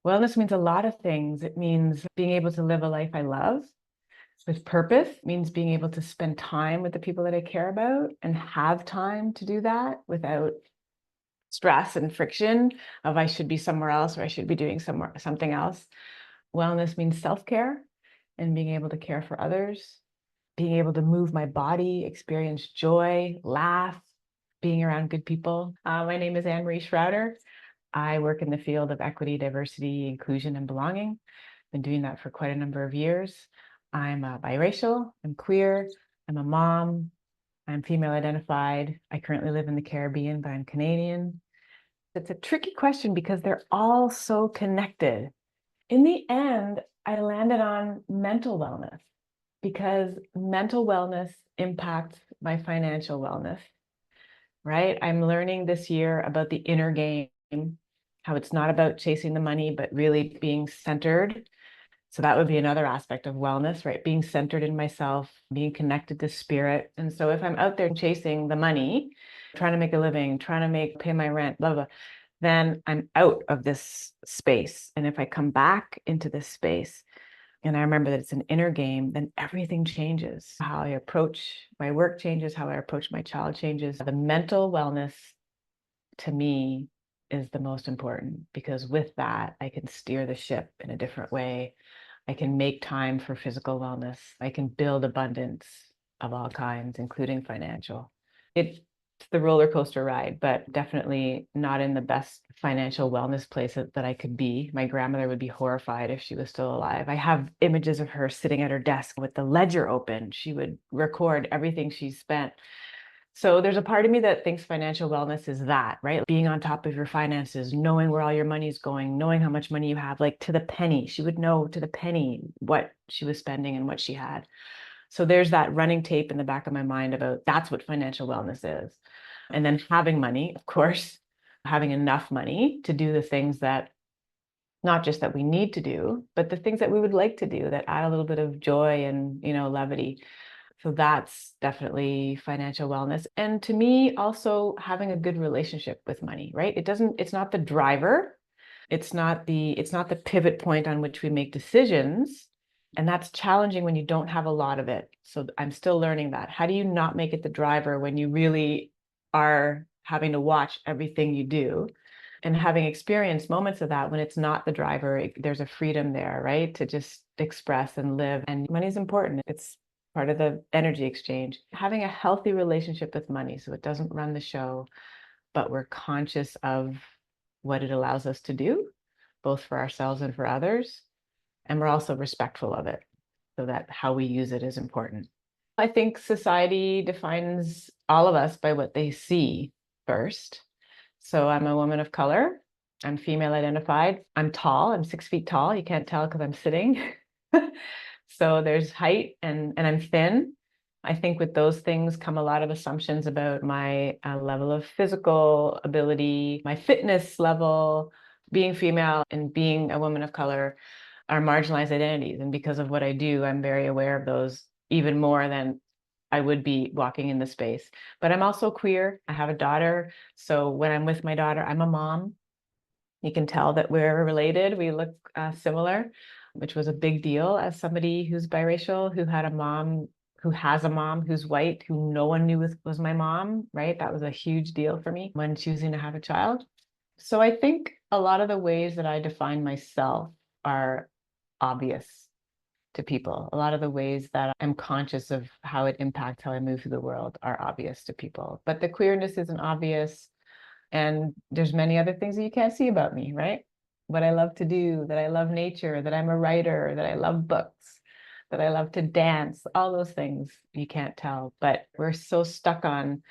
Wellness means a lot of things. It means being able to live a life I love with purpose. It means being able to spend time with the people that I care about and have time to do that without stress and friction of I should be somewhere else or I should be doing something else. Wellness means self-care and being able to care for others, being able to move my body, experience joy, laugh, being around good people. My name is Annemarie Shrouder. I work in the field of equity, diversity, inclusion, and belonging. Been doing that for quite a number of years. I'm biracial, I'm queer, I'm a mom, I'm female identified. I currently live in the Caribbean, but I'm Canadian. It's a tricky question because they're all so connected. In the end, I landed on mental wellness because mental wellness impacts my financial wellness, right? I'm learning this year about the inner game, how it's not about chasing the money, but really being centered. So that would be another aspect of wellness, right? Being centered in myself, being connected to spirit. And so if I'm out there chasing the money, trying to make a living, trying to pay my rent, blah, blah, then I'm out of this space. And if I come back into this space, and I remember that it's an inner game, then everything changes. How I approach my work changes, how I approach my child changes. The mental wellness to me is the most important because with that, I can steer the ship in a different way. I can make time for physical wellness. I can build abundance of all kinds, including financial. It's the roller coaster ride, but definitely not in the best financial wellness place that I could be. My grandmother would be horrified if she was still alive. I have images of her sitting at her desk with the ledger open. She would record everything she spent. So there's a part of me that thinks financial wellness is that, right? Being on top of your finances, knowing where all your money is going, knowing how much money you have, like to the penny. She would know to the penny what she was spending and what she had. So there's that running tape in the back of my mind about that's what financial wellness is. And then having money, of course, having enough money to do the things that not just that we need to do, but the things that we would like to do that add a little bit of joy and, levity. So that's definitely financial wellness. And to me, also having a good relationship with money, right? It's not the driver. It's not the pivot point on which we make decisions. And that's challenging when you don't have a lot of it. So I'm still learning that. How do you not make it the driver when you really are having to watch everything you do? And having experienced moments of that when it's not the driver, there's a freedom there, right? To just express and live. And money is important. It's part of the energy exchange. Having a healthy relationship with money so it doesn't run the show, but we're conscious of what it allows us to do, both for ourselves and for others. And we're also respectful of it so that how we use it is important. I think society defines all of us by what they see first. So I'm a woman of color. I'm female identified. I'm tall. I'm 6 feet tall. You can't tell because I'm sitting. So there's height and I'm thin. I think with those things come a lot of assumptions about my level of physical ability, my fitness level. Being female and being a woman of color are marginalized identities. And because of what I do, I'm very aware of those even more than I would be walking in the space. But I'm also queer. I have a daughter. So when I'm with my daughter, I'm a mom. You can tell that we're related. We look similar, which was a big deal as somebody who's biracial, who has a mom who's white, who no one knew was my mom, right? That was a huge deal for me when choosing to have a child. So I think a lot of the ways that I define myself are obvious to people. A lot of the ways that I'm conscious of how it impacts how I move through the world are obvious to people. But the queerness isn't obvious. And there's many other things that you can't see about me, right? What I love to do, that I love nature, that I'm a writer, that I love books, that I love to dance, all those things you can't tell. But we're so stuck on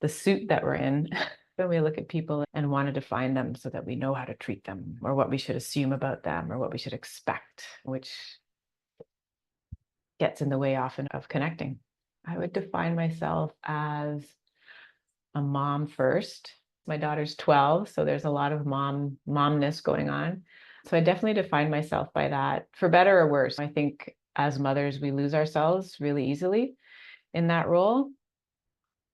the suit that we're in when we look at people and want to define them so that we know how to treat them or what we should assume about them or what we should expect, which gets in the way often of connecting. I would define myself as a mom first. My daughter's 12, so there's a lot of momness going on. So I definitely define myself by that, for better or worse. I think as mothers, we lose ourselves really easily in that role.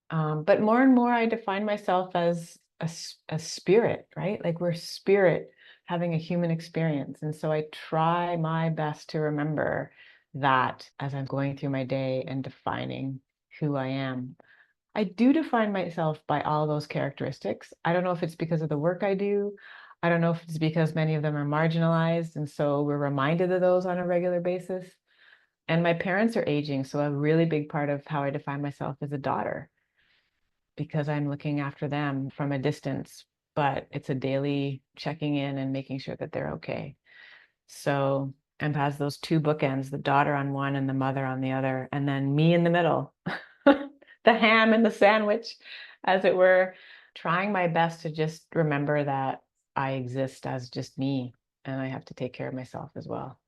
But more and more, I define myself as a spirit, right? Like we're spirit having a human experience. And so I try my best to remember that as I'm going through my day and defining who I am. I do define myself by all those characteristics. I don't know if it's because of the work I do. I don't know if it's because many of them are marginalized. And so we're reminded of those on a regular basis. And my parents are aging. So a really big part of how I define myself is a daughter because I'm looking after them from a distance, but it's a daily checking in and making sure that they're okay. So Emp has those two bookends, the daughter on one and the mother on the other, and then me in the middle, the ham and the sandwich, as it were, trying my best to just remember that I exist as just me and I have to take care of myself as well.